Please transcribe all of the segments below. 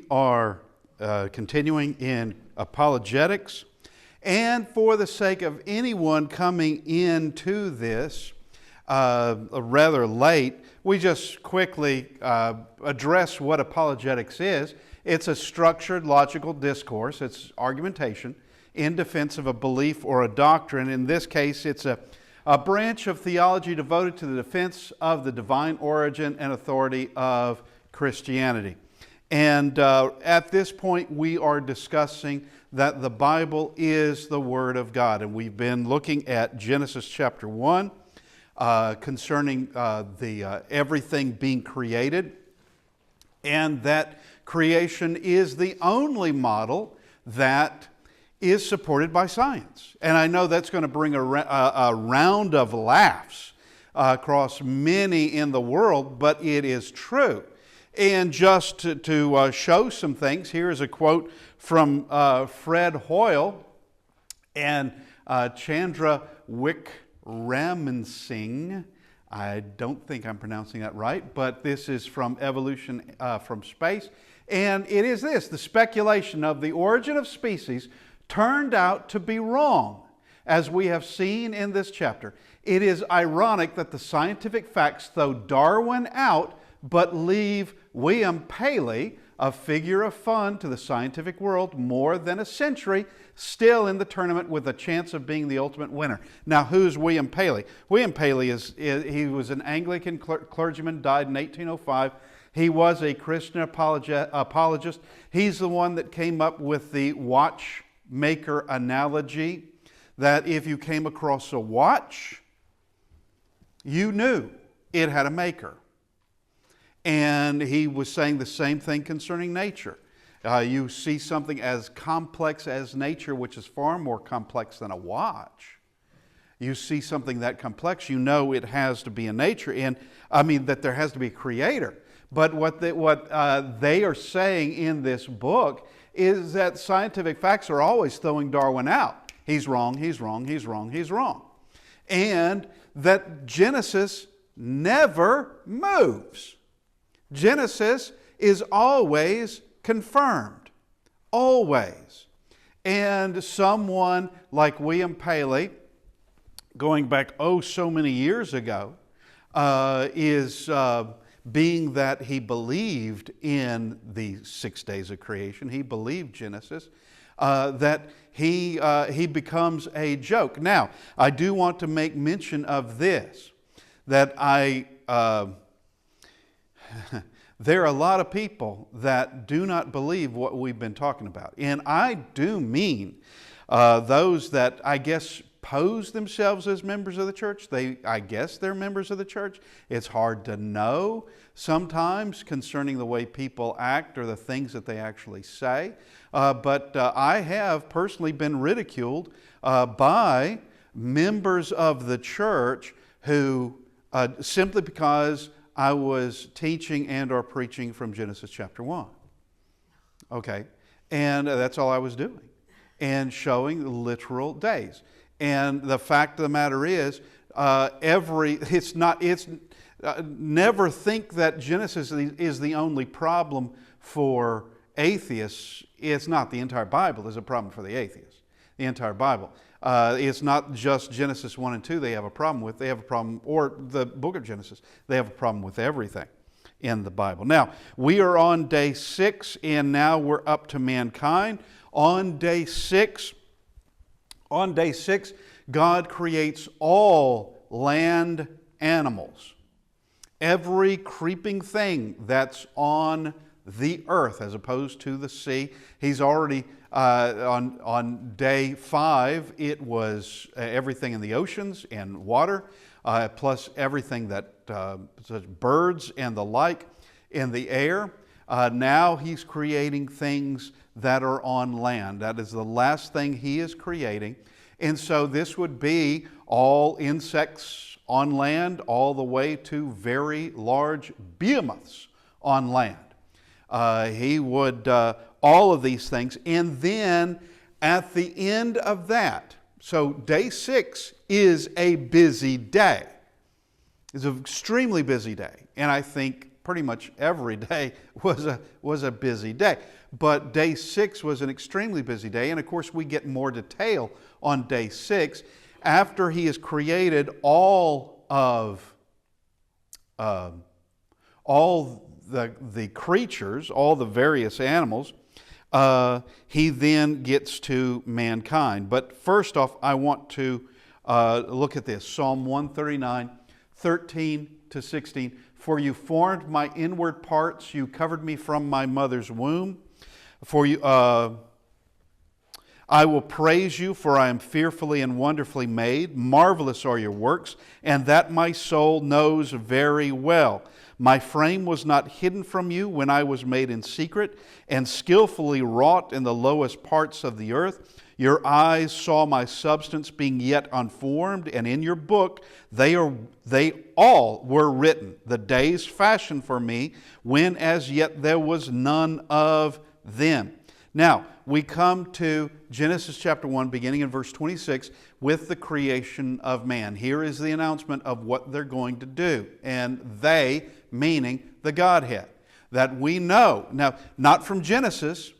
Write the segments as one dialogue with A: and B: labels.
A: are continuing in apologetics, and for the sake of anyone coming into this rather late, we just quickly address what apologetics is. It's a structured logical discourse. It's argumentation in defense of a belief or a doctrine. In this case, it's a branch of theology devoted to the defense of the divine origin and authority of Christianity. And at this point, we are discussing that the Bible is the Word of God. And we've been looking at Genesis chapter 1 concerning everything being created, and that creation is the only model that is supported by science. And I know that's going to bring a round of laughs across many in the world, but it is true. And just to show some things, here is a quote from Fred Hoyle and Chandra Wickramasinghe. I don't think I'm pronouncing that right, but this is from Evolution from Space. And it is this: the speculation of the origin of species turned out to be wrong, as we have seen in this chapter. It is ironic that the scientific facts throw Darwin out, but leave William Paley, a figure of fun to the scientific world more than a century, still in the tournament with a chance of being the ultimate winner. Now, who's William Paley? William Paley he was an Anglican clergyman, died in 1805. He was a Christian apologist. He's the one that came up with the watchmaker analogy, that if you came across a watch, you knew it had a maker. And he was saying the same thing concerning nature. You see something as complex as nature, which is far more complex than a watch. You see something that complex, you know it has to be a nature, and that there has to be a creator. But what they are saying in this book is that scientific facts are always throwing Darwin out. He's wrong, he's wrong, he's wrong, he's wrong. And that Genesis never moves. Genesis is always confirmed, always. And someone like William Paley, going back so many years ago, being that he believed in the 6 days of creation, he believed Genesis, that he becomes a joke. Now, I do want to make mention of this, that there are a lot of people that do not believe what we've been talking about. And I do mean those that, I guess, pose themselves as members of the church. I guess they're members of the church. It's hard to know sometimes concerning the way people act or the things that they actually say. But I have personally been ridiculed by members of the church who, simply because I was teaching and or preaching from Genesis chapter 1. Okay, and that's all I was doing, and showing literal days. And the fact of the matter is, never think that Genesis is the only problem for atheists. It's not. The entire Bible is a problem for the atheists. The entire Bible. It's not just Genesis 1 and 2 they have a problem with. They have a problem, or the book of Genesis. They have a problem with everything in the Bible. Now, we are on day 6, and now we're up to mankind. On day 6, God creates all land animals. Every creeping thing that's on the earth as opposed to the sea. He's already, on day 5, it was everything in the oceans and water, plus everything that, such birds and the like in the air. Now he's creating things that are on land. That is the last thing he is creating. And so this would be all insects on land, all the way to very large behemoths on land. He would, all of these things. And then at the end of that, so day 6 is a busy day. It's an extremely busy day. And I think pretty much every day was a busy day. But day 6 was an extremely busy day. And of course, we get more detail on day 6 after he has created all the creatures, all the various animals. He then gets to mankind. But first off, I want to look at this. Psalm 139, 13 to 16. For you formed my inward parts, you covered me from my mother's womb. For you, I will praise you, for I am fearfully and wonderfully made. Marvelous are your works, and that my soul knows very well. My frame was not hidden from you when I was made in secret, and skillfully wrought in the lowest parts of the earth. Your eyes saw my substance being yet unformed, and in your book they all were written, the days fashioned for me, when as yet there was none of them. Now, we come to Genesis chapter 1, beginning in verse 26, with the creation of man. Here is the announcement of what they're going to do. And they, meaning the Godhead, that we know. Now, not from Genesis,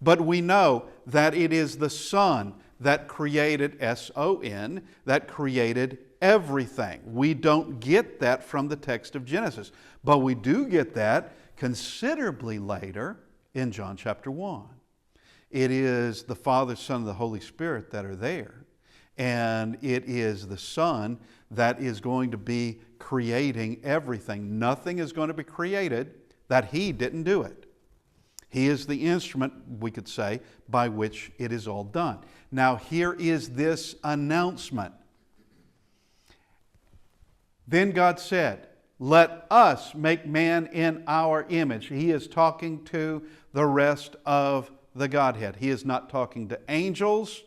A: but we know that it is the Son that created, S-O-N, that created everything. We don't get that from the text of Genesis, but we do get that considerably later in John chapter 1. It is the Father, Son, and the Holy Spirit that are there. And it is the Son that is going to be creating everything. Nothing is going to be created that He didn't do it. He is the instrument, we could say, by which it is all done. Now, here is this announcement. Then God said, let us make man in our image. He is talking to the rest of the Godhead. He is not talking to angels.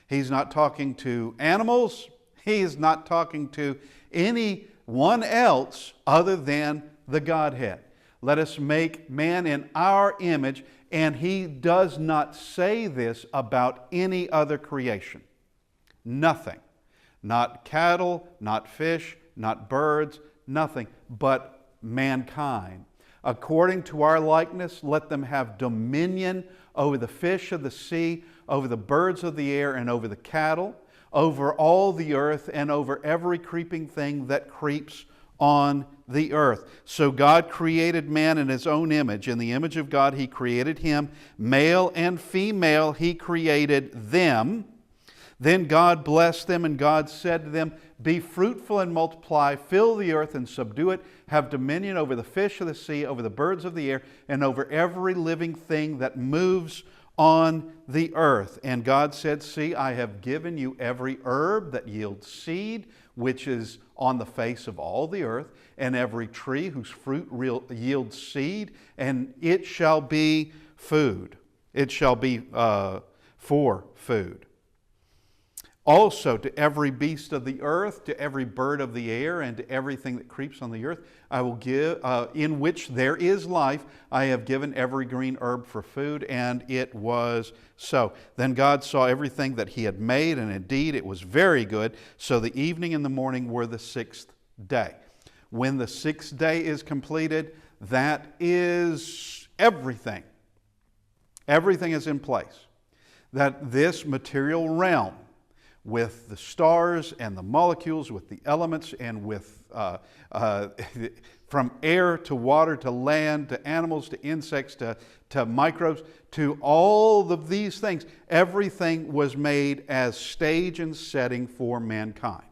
A: He's not talking to animals. He is not talking to anyone else other than the Godhead. Let us make man in our image. And He does not say this about any other creation. Nothing. Not cattle, not fish, not birds, nothing, but mankind. According to our likeness, let them have dominion over the fish of the sea, over the birds of the air, and over the cattle, over all the earth, and over every creeping thing that creeps on the earth. So God created man in His own image. In the image of God He created him. Male and female He created them. Then God blessed them, and God said to them, be fruitful and multiply, fill the earth and subdue it, have dominion over the fish of the sea, over the birds of the air, and over every living thing that moves on the earth. And God said, see, I have given you every herb that yields seed, which is on the face of all the earth, and every tree whose fruit yields seed, and it shall be food. It shall be for food. Also to every beast of the earth, to every bird of the air, and to everything that creeps on the earth, I will give, in which there is life, I have given every green herb for food, and it was so. Then God saw everything that He had made, and indeed it was very good. So the evening and the morning were the 6th day. When the 6th day is completed, that is everything. Everything is in place. That this material realm, with the stars and the molecules, with the elements, and with from air to water to land to animals to insects to microbes to all of these things, everything was made as stage and setting for mankind.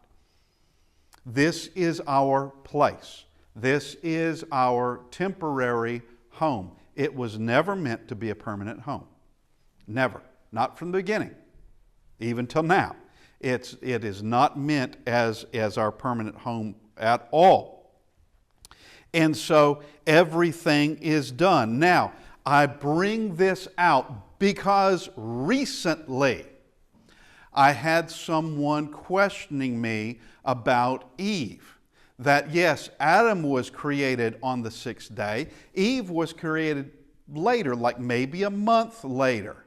A: This is our place. This is our temporary home. It was never meant to be a permanent home. Never. Not from the beginning, even till now. It is not meant as our permanent home at all. And so everything is done. Now, I bring this out because recently I had someone questioning me about Eve. That yes, Adam was created on the 6th day. Eve was created later, like maybe a month later.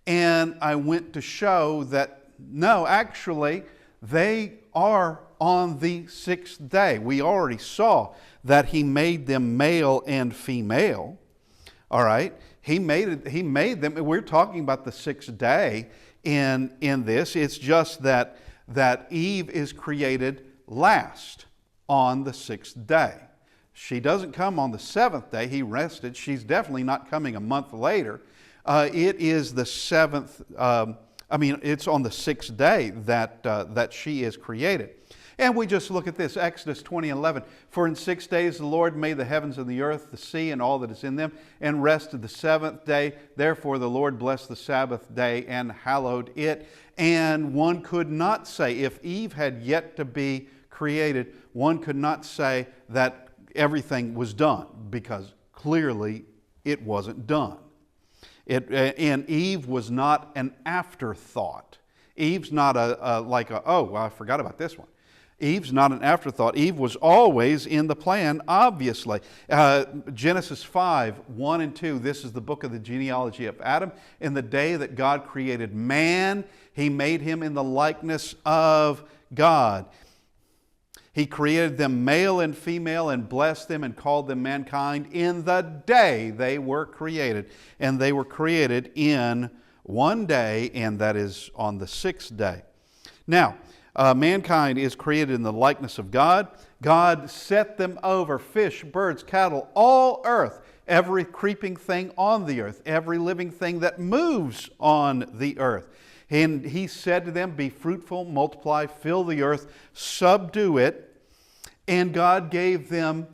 A: And I went to show that no, actually, they are on the sixth day. We already saw that he made them male and female. All right? He made them. We're talking about the sixth day in this. It's just that Eve is created last on the sixth day. She doesn't come on the seventh day. He rested. She's definitely not coming a month later. It is the seventh. It's on the sixth day that she is created. And we just look at this, Exodus 20:11. For in 6 days the Lord made the heavens and the earth, the sea, and all that is in them, and rested the seventh day. Therefore the Lord blessed the Sabbath day and hallowed it. And one could not say, if Eve had yet to be created, one could not say that everything was done, because clearly it wasn't done. And Eve was not an afterthought. Eve's not I forgot about this one. Eve's not an afterthought. Eve was always in the plan, obviously. Genesis 5:1 and 2, this is the book of the genealogy of Adam. In the day that God created man, he made him in the likeness of God. He created them male and female and blessed them and called them mankind in the day they were created. And they were created in one day, and that is on the sixth day. Now, mankind is created in the likeness of God. God set them over fish, birds, cattle, all earth, every creeping thing on the earth, every living thing that moves on the earth. And he said to them, be fruitful, multiply, fill the earth, subdue it. And God gave them,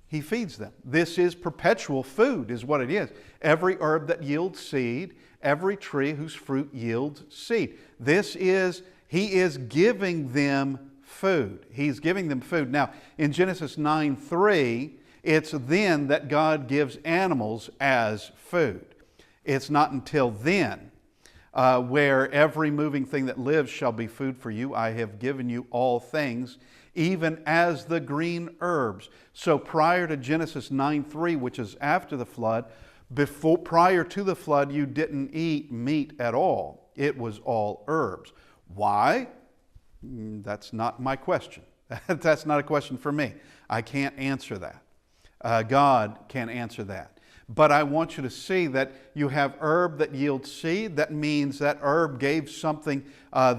A: he feeds them. This is perpetual food, is what it is. Every herb that yields seed, every tree whose fruit yields seed. He is giving them food. He's giving them food. Now, in Genesis 9:3, it's then that God gives animals as food. It's not until then where every moving thing that lives shall be food for you. I have given you all things, even as the green herbs. So prior to Genesis 9:3, which is after the flood, prior to the flood, you didn't eat meat at all. It was all herbs. Why? That's not my question. That's not a question for me. I can't answer that. God can answer that. But I want you to see that you have herb that yields seed. That means that herb gave something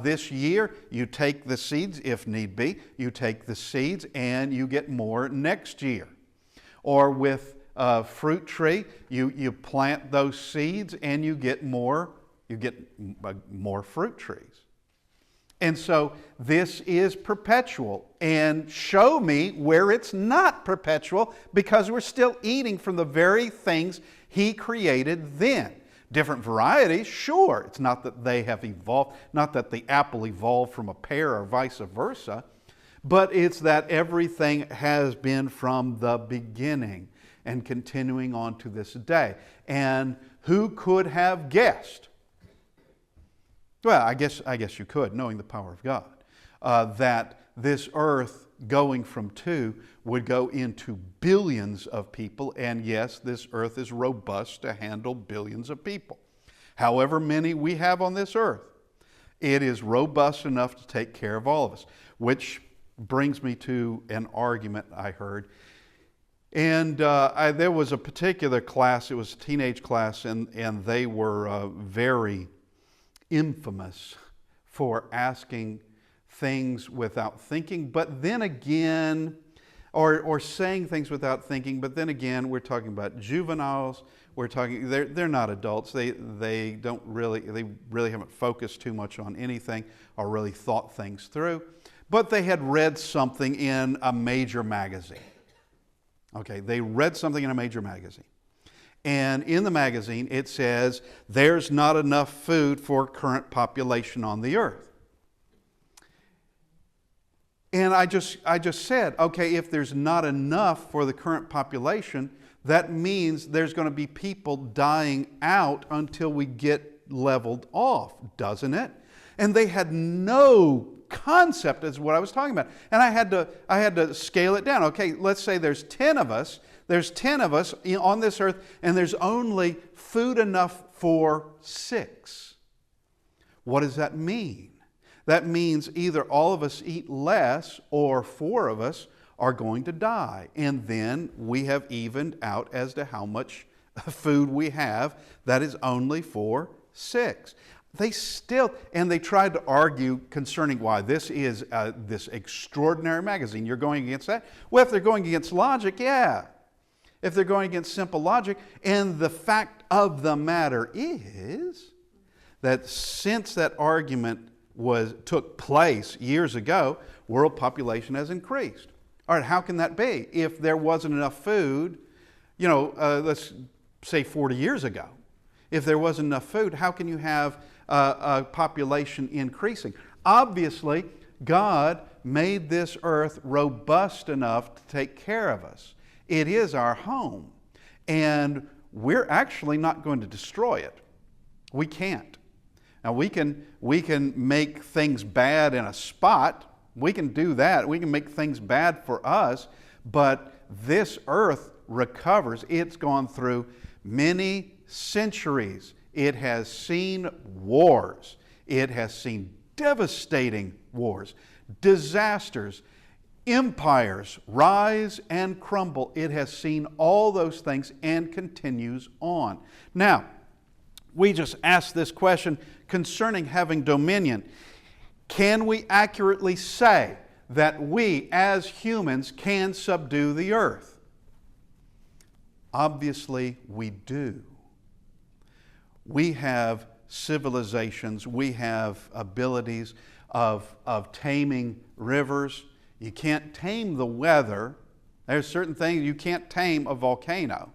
A: this year. You take the seeds, if need be. You take the seeds and you get more next year. Or with a fruit tree, you plant those seeds and you get more fruit trees. And so this is perpetual. And show me where it's not perpetual, because we're still eating from the very things he created then. Different varieties, sure. It's not that they have evolved, not that the apple evolved from a pear or vice versa, but it's that everything has been from the beginning and continuing on to this day. And who could have guessed? Well, I guess you could, knowing the power of God, that this earth going from 2 would go into billions of people. And yes, this earth is robust to handle billions of people. However many we have on this earth, it is robust enough to take care of all of us. Which brings me to an argument I heard. And there was a particular class, it was a teenage class, and they were very infamous for asking things without thinking, but then again, or saying things without thinking, but then again, we're talking about juveniles. They're not adults. They really haven't focused too much on anything or really thought things through. But they had read something in a major magazine. Okay, they read something in a major magazine. And in the magazine, it says, there's not enough food for current population on the earth. And I just said, okay, if there's not enough for the current population, that means there's going to be people dying out until we get leveled off, doesn't it? And they had no concept as what I was talking about. And I had to scale it down. Okay, let's say there's 10 of us. There's 10 of us on this earth, and there's only food enough for 6. What does that mean? That means either all of us eat less or 4 of us are going to die. And then we have evened out as to how much food we have that is only for 6. They tried to argue concerning why this is this extraordinary magazine. You're going against that? Well, if they're going against logic, yeah. If they're going against simple logic, and the fact of the matter is that since that argument took place years ago, world population has increased. All right, how can that be? If there wasn't enough food, let's say 40 years ago, if there wasn't enough food, how can you have a population increasing? Obviously, God made this earth robust enough to take care of us. It is our home, and we're actually not going to destroy it. We can't. Now, we can make things bad in a spot. We can do that. We can make things bad for us, but this earth recovers. It's gone through many centuries. It has seen wars. It has seen devastating wars, disasters, empires rise and crumble. It has seen all those things and continues on. Now, we just asked this question concerning having dominion. Can we accurately say that we as humans can subdue the earth? Obviously, we do. We have civilizations, we have abilities of taming rivers. You can't tame the weather. There's certain things you can't tame a volcano.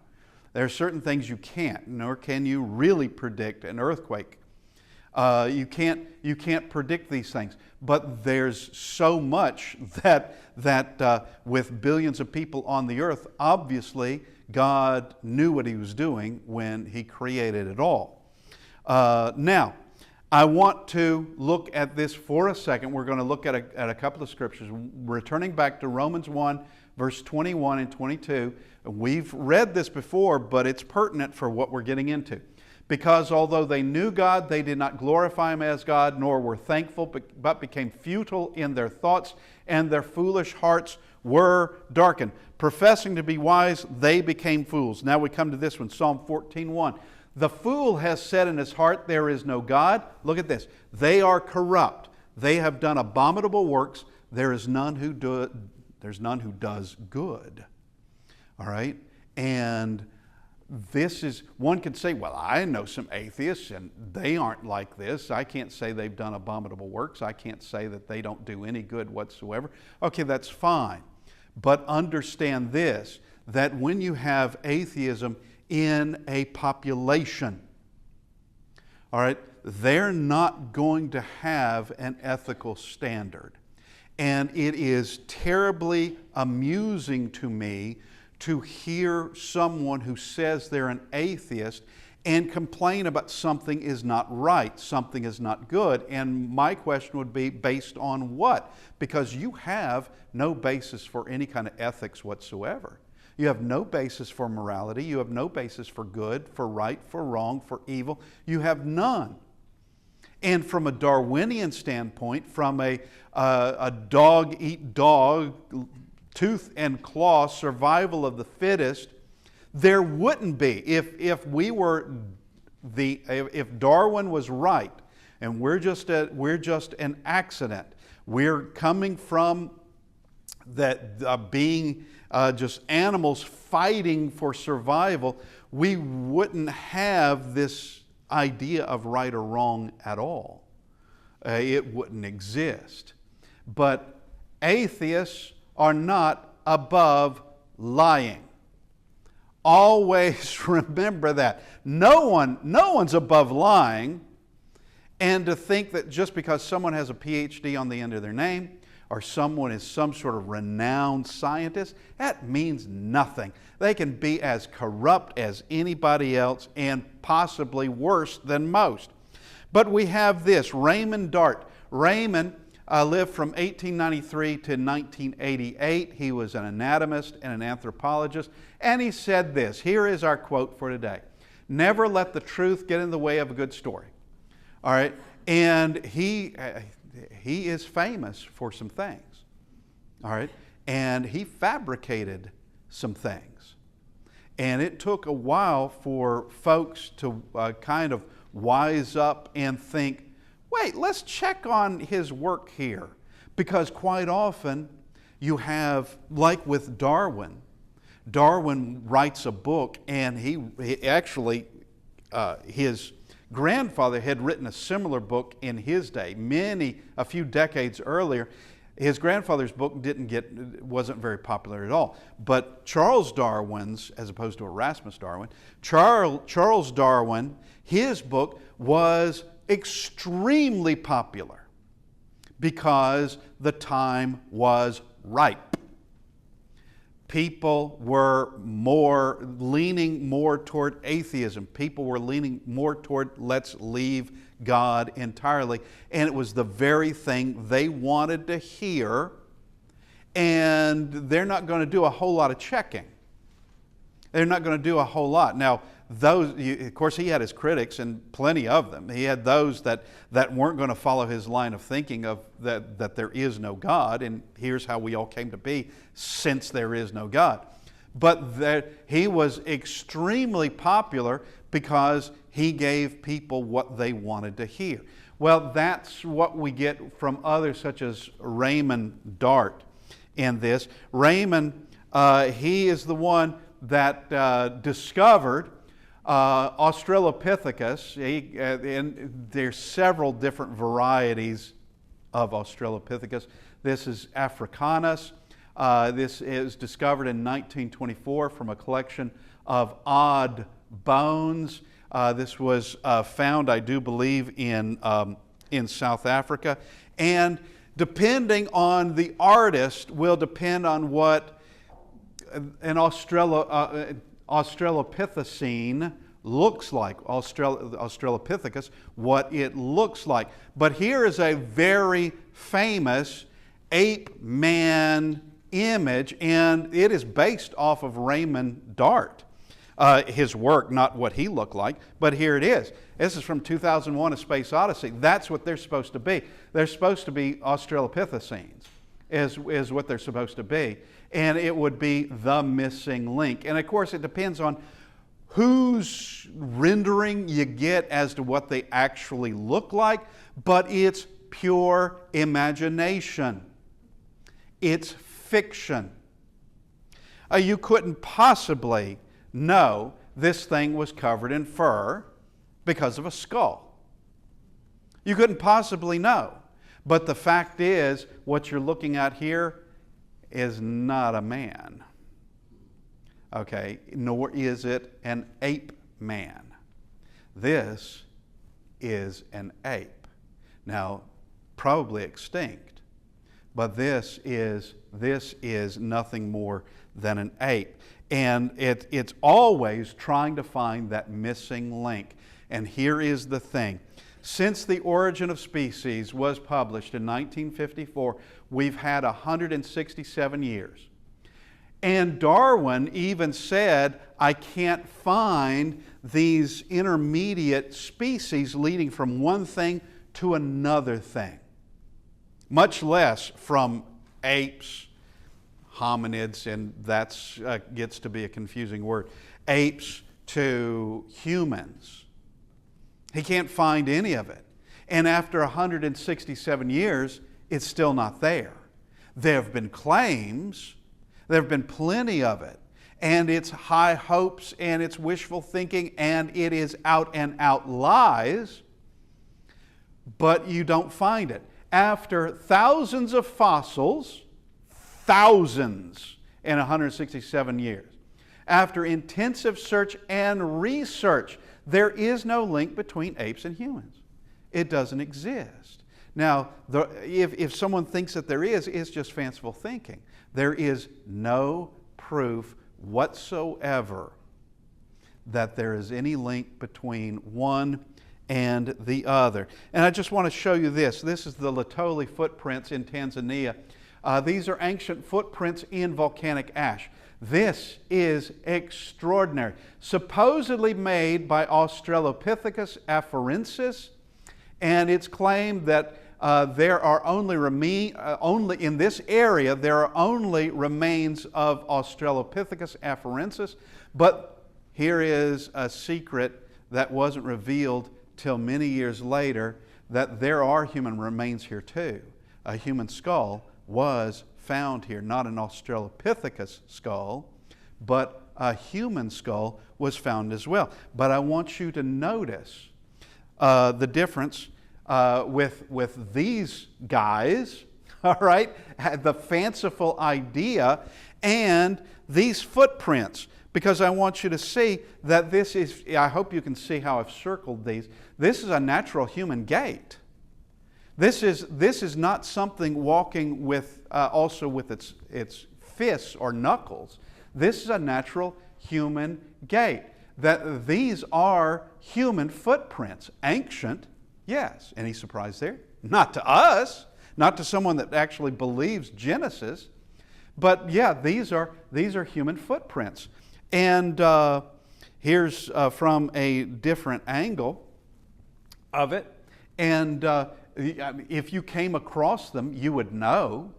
A: There are certain things you can't, nor can you really predict an earthquake. You can't predict these things. But there's so much that with billions of people on the earth, obviously God knew what He was doing when He created it all. Now, I want to look at this for a second. We're going to look at a couple of scriptures. Returning back to Romans 1, verse 21 and 22. We've read this before, but it's pertinent for what we're getting into. Because although they knew God, they did not glorify Him as God, nor were thankful, but became futile in their thoughts, and their foolish hearts were darkened. Professing to be wise, they became fools. Now we come to this one, Psalm 14:1. The fool has said in his heart, there is no God. Look at this. They are corrupt. They have done abominable works. There's none who does good. All right? And this is, one could say, well, I know some atheists and they aren't like this. I can't say they've done abominable works. I can't say that they don't do any good whatsoever. Okay, that's fine. But understand this, that when you have atheism in a population, all right, they're not going to have an ethical standard. And it is terribly amusing to me to hear someone who says they're an atheist and complain about something is not right, something is not good. And my question would be, based on what? Because you have no basis for any kind of ethics whatsoever. You have no basis for morality. You have no basis for good, for right, for wrong, for evil. You have none. And from a Darwinian standpoint, from a dog-eat-dog, tooth and claw survival of the fittest, there wouldn't be. If Darwin was right, and we're just an accident, we're coming from that being just animals fighting for survival, we wouldn't have this idea of right or wrong at all. It wouldn't exist. But atheists are not above lying. Always remember that. No one's above lying. And to think that just because someone has a PhD on the end of their name, or someone is some sort of renowned scientist, that means nothing. They can be as corrupt as anybody else and possibly worse than most. But we have this, Raymond Dart. Raymond lived from 1893 to 1988. He was an anatomist and an anthropologist. And he said this. Here is our quote for today. Never let the truth get in the way of a good story. All right? And he he is famous for some things. All right? And he fabricated some things. And it took a while for folks to kind of wise up and think, wait, let's check on his work here. Because quite often you have, like with Darwin, Darwin writes a book, and he actually, his grandfather had written a similar book in his day, a few decades earlier. His grandfather's book wasn't very popular at all. But Charles Darwin's, as opposed to Erasmus Darwin, Charles Darwin, his book was extremely popular because the time was ripe. People were leaning more toward atheism. People were leaning more toward let's leave God entirely. And it was the very thing they wanted to hear. And they're not going to do a whole lot of checking. They're not going to do a whole lot. Now, of course, he had his critics, and plenty of them. He had those that weren't going to follow his line of thinking of that there is no God, and here's how we all came to be since there is no God. But he was extremely popular because he gave people what they wanted to hear. Well, that's what we get from others such as Raymond Dart in this. Raymond, he is the one that discovered Australopithecus, and there's several different varieties of Australopithecus. This is Africanus. This is discovered in 1924 from a collection of odd bones. This was found, I do believe, in South Africa. And depending on the artist will depend on what an Australopithecine looks like, Australopithecus, what it looks like. But here is a very famous ape man image, and it is based off of Raymond Dart. His work, not what he looked like, but here it is. This is from 2001, A Space Odyssey. That's what they're supposed to be. They're supposed to be Australopithecines, is what they're supposed to be. And it would be the missing link. And of course, it depends on whose rendering you get as to what they actually look like, but it's pure imagination. It's fiction. You couldn't possibly know this thing was covered in fur because of a skull. You couldn't possibly know. But the fact is, what you're looking at here is not a man. Okay, nor is it an ape man. This is an ape. Now, probably extinct, but this is nothing more than an ape. And it's always trying to find that missing link. And here is the thing. Since The Origin of Species was published in 1954, we've had 167 years. And Darwin even said, I can't find these intermediate species leading from one thing to another thing, much less from apes, hominids, and that gets to be a confusing word, apes to humans. He can't find any of it. And after 167 years, it's still not there. There have been claims, there have been plenty of it, and it's high hopes and it's wishful thinking and it is out and out lies, but you don't find it. After thousands of fossils, thousands in 167 years, after intensive search and research, there is no link between apes and humans. It doesn't exist. Now, if someone thinks that there is, it's just fanciful thinking. There is no proof whatsoever that there is any link between one and the other. And I just want to show you this. This is the Latoli footprints in Tanzania. These are ancient footprints in volcanic ash. This is extraordinary. Supposedly made by Australopithecus afarensis, and it's claimed that there are only in this area there are only remains of Australopithecus afarensis. But here is a secret that wasn't revealed till many years later, that there are human remains here too. A human skull was found here, not an Australopithecus skull, but a human skull was found as well. But I want you to notice the difference with these guys, all right, the fanciful idea, and these footprints. Because I want you to see that this is, I hope you can see how I've circled these. This is a natural human gait. This is not something walking with also with its fists or knuckles. This is a natural human gait. That these are human footprints. Ancient, yes. Any surprise there? Not to us, not to someone that actually believes Genesis, but yeah, these are human footprints. And here's from a different angle of it. And if you came across them, you would know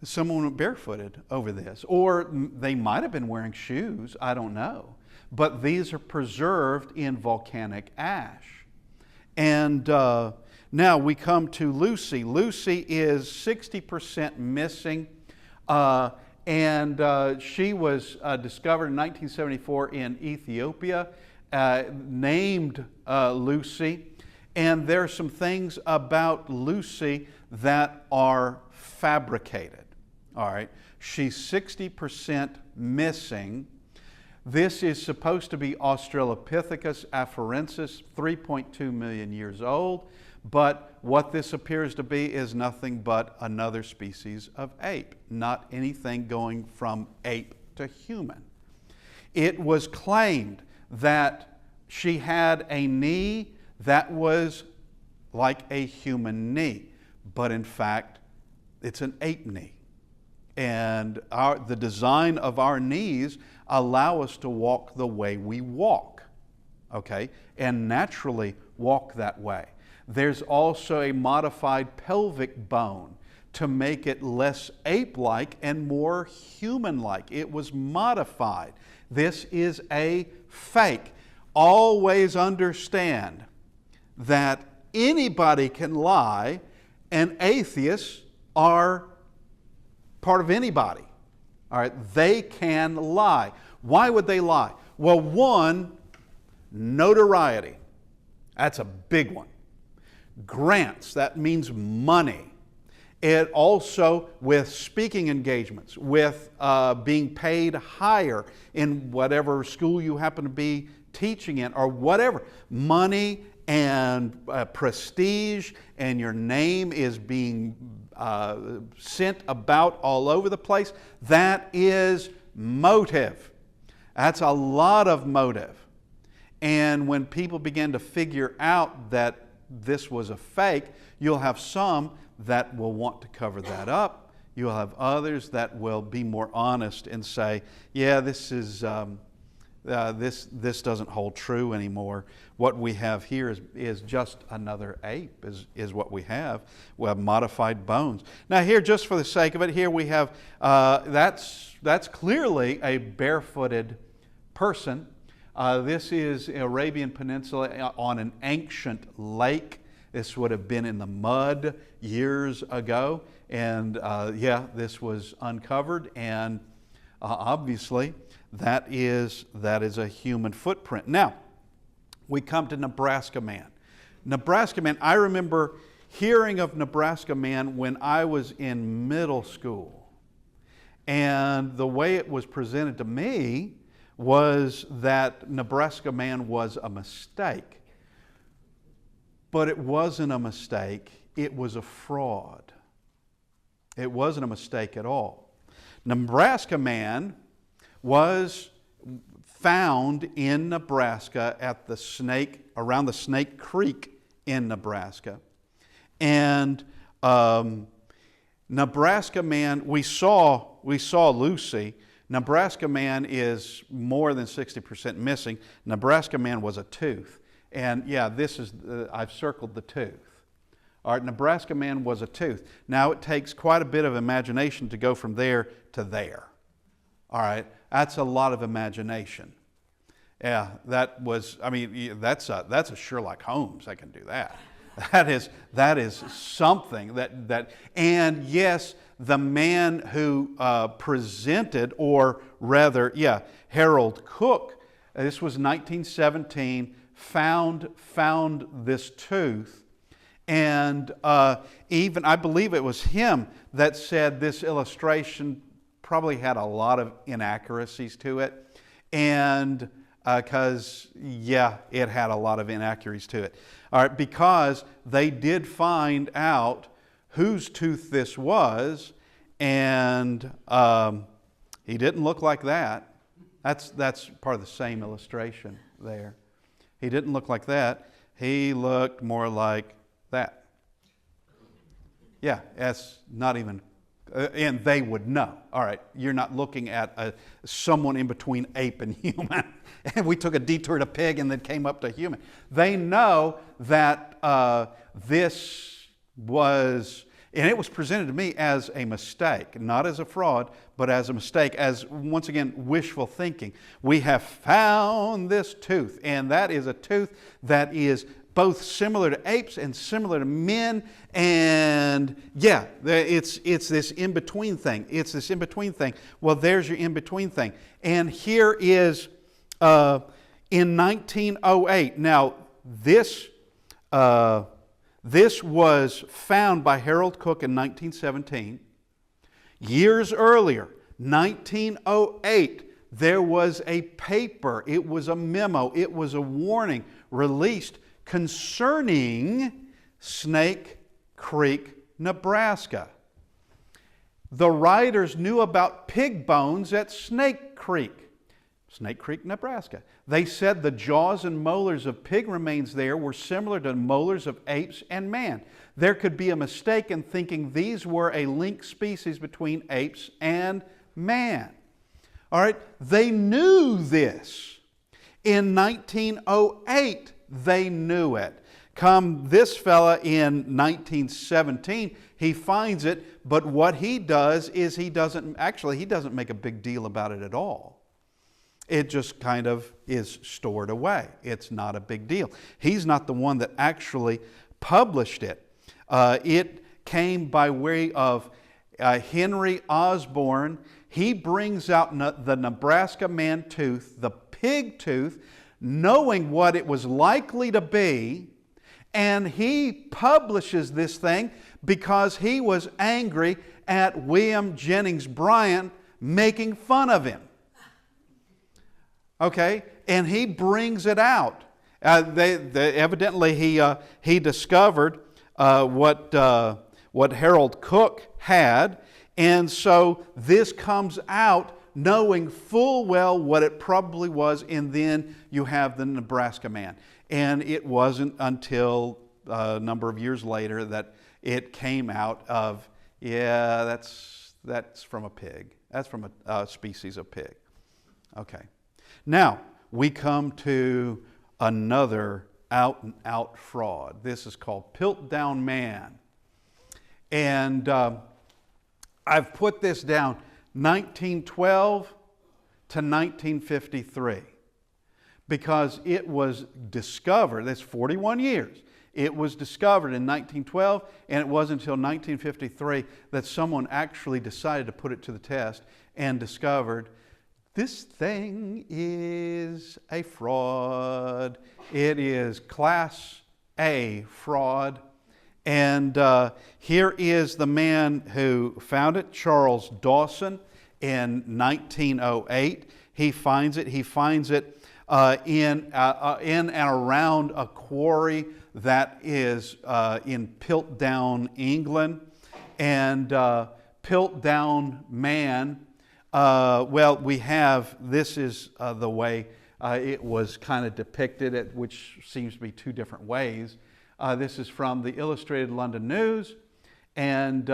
A: someone went barefooted over this. Or they might have been wearing shoes, I don't know. But these are preserved in volcanic ash. And now we come to Lucy. Lucy is 60% missing. And she was discovered in 1974 in Ethiopia, named Lucy. And there are some things about Lucy that are fabricated. All right, she's 60% missing. This is supposed to be Australopithecus afarensis, 3.2 million years old. But what this appears to be is nothing but another species of ape, not anything going from ape to human. It was claimed that she had a knee that was like a human knee, but in fact, it's an ape knee. And the design of our knees allow us to walk the way we walk, okay, and naturally walk that way. There's also a modified pelvic bone to make it less ape-like and more human-like. It was modified. This is a fake. Always understand that anybody can lie, and atheists are part of anybody. All right, they can lie. Why would they lie? Well, one, notoriety. That's a big one. Grants, that means money. It also with speaking engagements, with being paid higher in whatever school you happen to be teaching in or whatever. Money and prestige, and your name is being sent about all over the place. That is motive. That's a lot of motive. And when people begin to figure out that this was a fake, you'll have some that will want to cover that up. You'll have others that will be more honest and say, yeah, this doesn't hold true anymore. What we have here is just another ape, is what we have. We have modified bones. Now here, just for the sake of it, here we have, that's clearly a barefooted person. This is Arabian Peninsula on an ancient lake. This would have been in the mud years ago. And yeah, this was uncovered, and obviously that is a human footprint. Now, we come to Nebraska Man. Nebraska Man, I remember hearing of Nebraska Man when I was in middle school. And the way it was presented to me was that Nebraska Man was a mistake. But it wasn't a mistake, it was a fraud. It wasn't a mistake at all. Nebraska Man was found in Nebraska at around the Snake Creek in Nebraska. And Nebraska Man, we saw Lucy. Nebraska Man is more than 60% missing. Nebraska Man was a tooth. And yeah, I've circled the tooth. All right, Nebraska man was a tooth. Now it takes quite a bit of imagination to go from there to there. All right, that's a lot of imagination. Yeah, that was, I mean, that's a Sherlock Holmes that can do that. That is something that and yes, the man who presented, or rather, yeah, Harold Cook, this was 1917, found this tooth, and even, I believe it was him that said this illustration probably had a lot of inaccuracies to it, and because, yeah, it had a lot of inaccuracies to it. All right, because they did find out whose tooth this was, and he didn't look like that. That's part of the same illustration there. He didn't look like that. He looked more like that. Yeah, that's not even, and they would know. All right, you're not looking at someone in between ape and human. And we took a detour to pig and then came up to human. They know that this was, and it was presented to me as a mistake, not as a fraud, but as a mistake, as, once again, wishful thinking. We have found this tooth, and that is a tooth that is both similar to apes and similar to men, and yeah, it's this in-between thing. It's this in-between thing. Well, there's your in-between thing. And here is in 1908. Now, this was found by Harold Cook in 1917. Years earlier, 1908, there was a paper, it was a memo, it was a warning released concerning Snake Creek, Nebraska. The writers knew about pig bones at Snake Creek, Nebraska. They said the jaws and molars of pig remains there were similar to molars of apes and man. There could be a mistake in thinking these were a linked species between apes and man. All right, they knew this. In 1908, they knew it. Come this fella in 1917, he finds it, but what he does is he doesn't make a big deal about it at all. It just kind of is stored away. It's not a big deal. He's not the one that actually published it. It came by way of Henry Osborne. He brings out the Nebraska man tooth, the pig tooth, knowing what it was likely to be, and he publishes this thing because he was angry at William Jennings Bryan making fun of him. Okay, and he brings it out. Evidently, he discovered what Harold Cook had, and so this comes out knowing full well what it probably was, and then you have the Nebraska man. And it wasn't until a number of years later that it came out of, yeah, that's from a pig. That's from a species of pig. Okay. Now, we come to another out-and-out fraud. This is called Piltdown Man. And I've put this down 1912 to 1953 because it was discovered, that's 41 years. It was discovered in 1912, and it wasn't until 1953 that someone actually decided to put it to the test and discovered this thing is a fraud. It is Class A fraud. And here is the man who found it, Charles Dawson, in 1908. He finds it. He finds it in and around a quarry that is in Piltdown, England. And Piltdown Man, well, we have, this is the way it was kind of depicted, which seems to be two different ways. This is from the Illustrated London News, and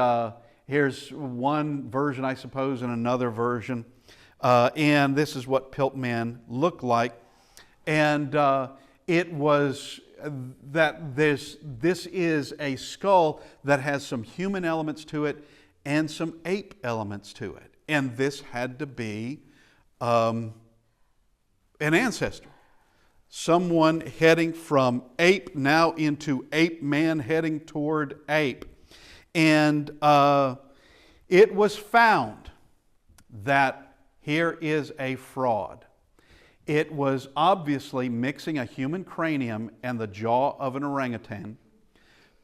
A: here's one version, I suppose, and another version. And this is what Piltman looked like. And it was that this is a skull that has some human elements to it and some ape elements to it. And this had to be an ancestor. Someone heading from ape now into ape man, heading toward ape. And it was found that here is a fraud. It was obviously mixing a human cranium and the jaw of an orangutan,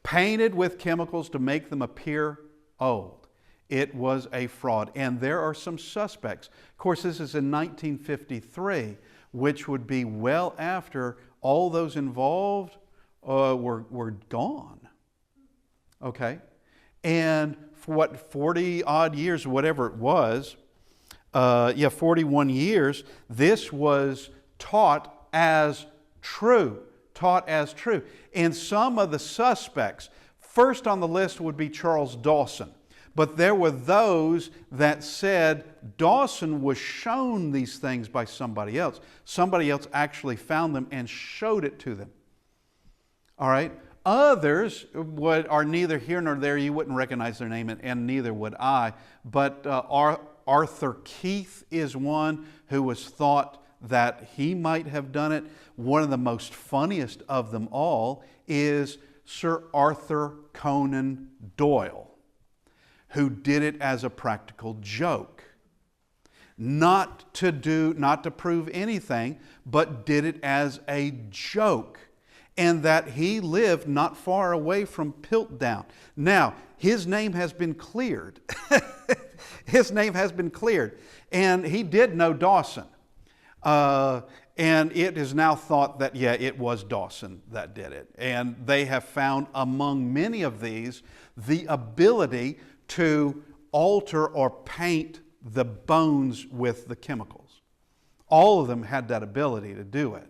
A: painted with chemicals to make them appear old. It was a fraud. And there are some suspects. Of course, this is in 1953, which would be well after all those involved were gone. Okay? And for what, 40 odd years, whatever it was, 41 years, this was taught as true. Taught as true. And some of the suspects, first on the list would be Charles Dawson. But there were those that said Dawson was shown these things by somebody else. Somebody else actually found them and showed it to them. All right? Others are neither here nor there. You wouldn't recognize their name, and neither would I. But Arthur Keith is one who was thought that he might have done it. One of the most funniest of them all is Sir Arthur Conan Doyle, who did it as a practical joke. Not to prove anything, but did it as a joke. And that he lived not far away from Piltdown. Now, his name has been cleared. His name has been cleared. And he did know Dawson. And it is now thought that, yeah, it was Dawson that did it. And they have found among many of these the ability to alter or paint the bones with the chemicals. All of them had that ability to do it.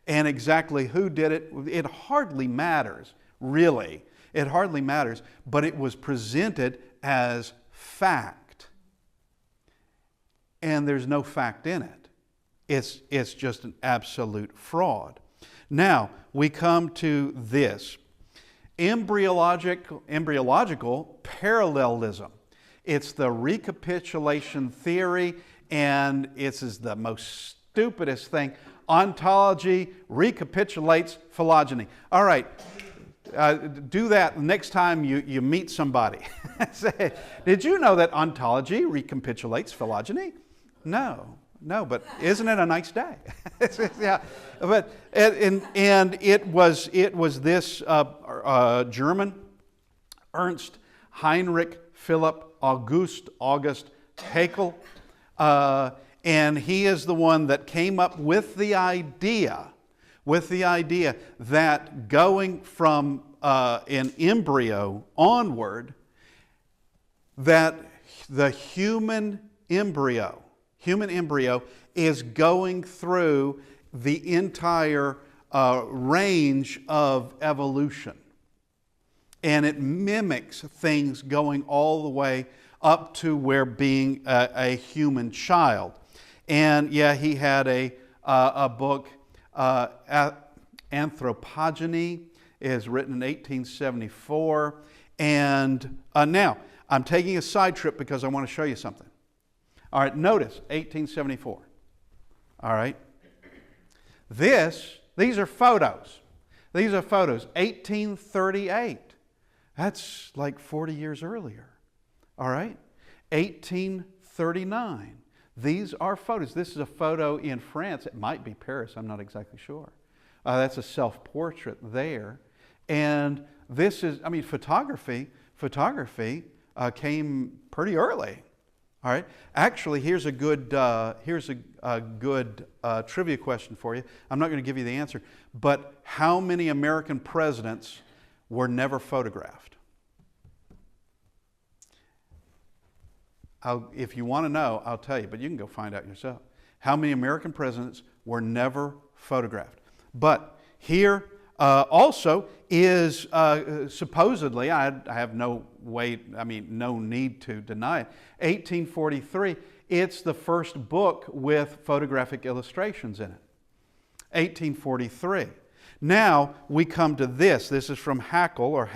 A: And exactly who did it, it hardly matters, really. It hardly matters, but it was presented as fact. And there's no fact in it. It's just an absolute fraud. Now, we come to this. Embryological parallelism. It's the recapitulation theory, and it's the most stupidest thing. Ontology recapitulates phylogeny. All right, do that next time you meet somebody. Say, did you know that ontology recapitulates phylogeny? No, but isn't it a nice day? Yeah, but and it was this German Ernst Heinrich Philipp August Haeckel. And he is the one that came up with the idea that going from an embryo onward, that the human embryo is going through the entire range of evolution. And it mimics things going all the way up to where being a human child. And yeah, he had a book, Anthropogeny, is written in 1874. And now, I'm taking a side trip because I want to show you something. All right, notice 1874. All right. These are photos. These are photos, 1838. That's like 40 years earlier. All right. 1839. These are photos. This is a photo in France. It might be Paris. I'm not exactly sure. That's a self-portrait there. And this is, photography came pretty early. All right. Actually, here's a good trivia question for you. I'm not going to give you the answer, but how many American presidents were never photographed? If you want to know, I'll tell you, but you can go find out yourself. How many American presidents were never photographed? But here also is supposedly, I have no need to deny it, 1843, it's the first book with photographic illustrations in it. 1843. Now we come to this. This is from Haeckel or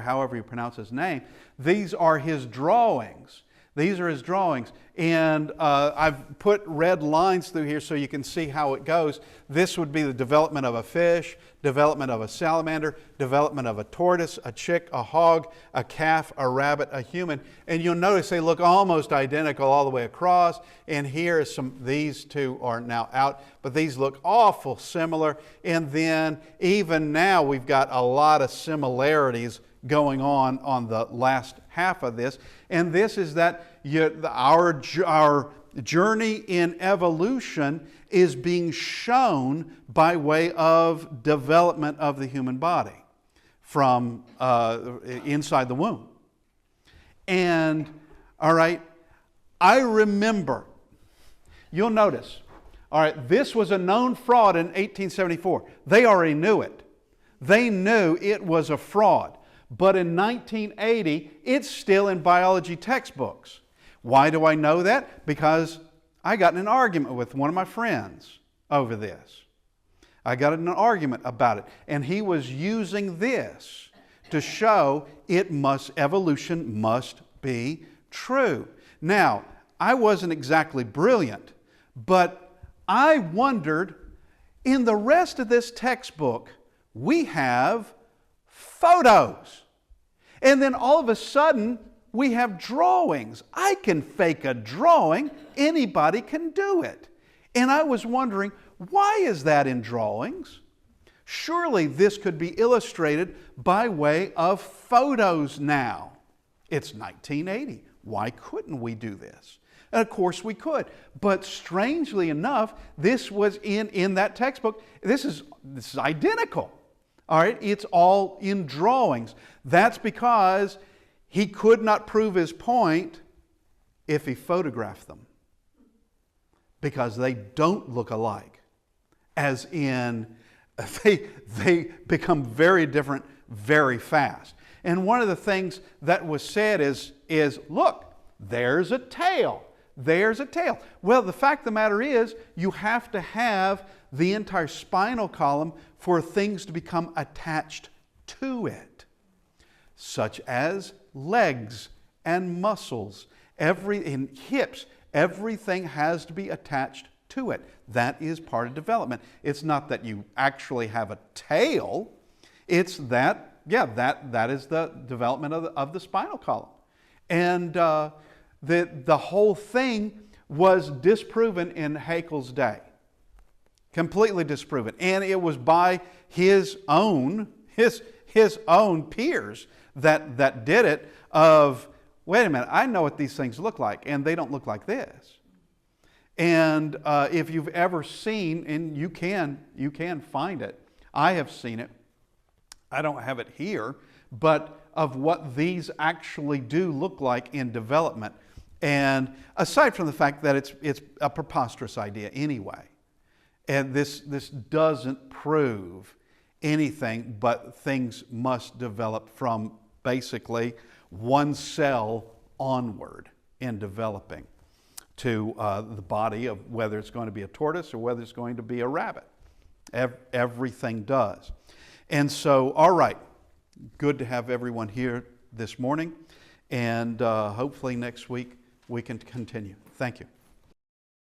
A: however you pronounce his name. These are his drawings. These are his drawings. And I've put red lines through here so you can see how it goes. This would be the development of a fish, development of a salamander, development of a tortoise, a chick, a hog, a calf, a rabbit, a human. And you'll notice they look almost identical all the way across. And here is these two are now out, but these look awful similar. And then even now we've got a lot of similarities going on the last half of this. And this is that our journey in evolution is being shown by way of development of the human body from inside the womb. And, all right, I remember, you'll notice, all right, this was a known fraud in 1874. They already knew it. They knew it was a fraud. But in 1980, it's still in biology textbooks. Why do I know that? Because I got in an argument with one of my friends over this. I got in an argument about it. And he was using this to show evolution must be true. Now, I wasn't exactly brilliant, but I wondered, in the rest of this textbook, we have photos. And then all of a sudden, we have drawings. I can fake a drawing. Anybody can do it. And I was wondering, why is that in drawings? Surely this could be illustrated by way of photos now. It's 1980. Why couldn't we do this? And of course we could. But strangely enough, this was in that textbook. This is identical. All right, it's all in drawings. That's because he could not prove his point if he photographed them, because they don't look alike. As in, they become very different very fast. And one of the things that was said is look, there's a tail. There's a tail. Well, the fact of the matter is, you have to have the entire spinal column for things to become attached to it, such as legs and muscles, and hips. Everything has to be attached to it. That is part of development. It's not that you actually have a tail. It's that is the development of the spinal column. And the whole thing was disproven in Haeckel's day. Completely disproven. And it was by his own peers that did it, of, wait a minute, I know what these things look like, and they don't look like this. And if you've ever seen, and you can find it, I have seen it, I don't have it here, but of what these actually do look like in development. And aside from the fact that it's a preposterous idea anyway, and this doesn't prove anything, but things must develop from basically one cell onward in developing to the body of whether it's going to be a tortoise or whether it's going to be a rabbit. Everything does. And so, all right, good to have everyone here this morning, and hopefully next week we can continue. Thank you.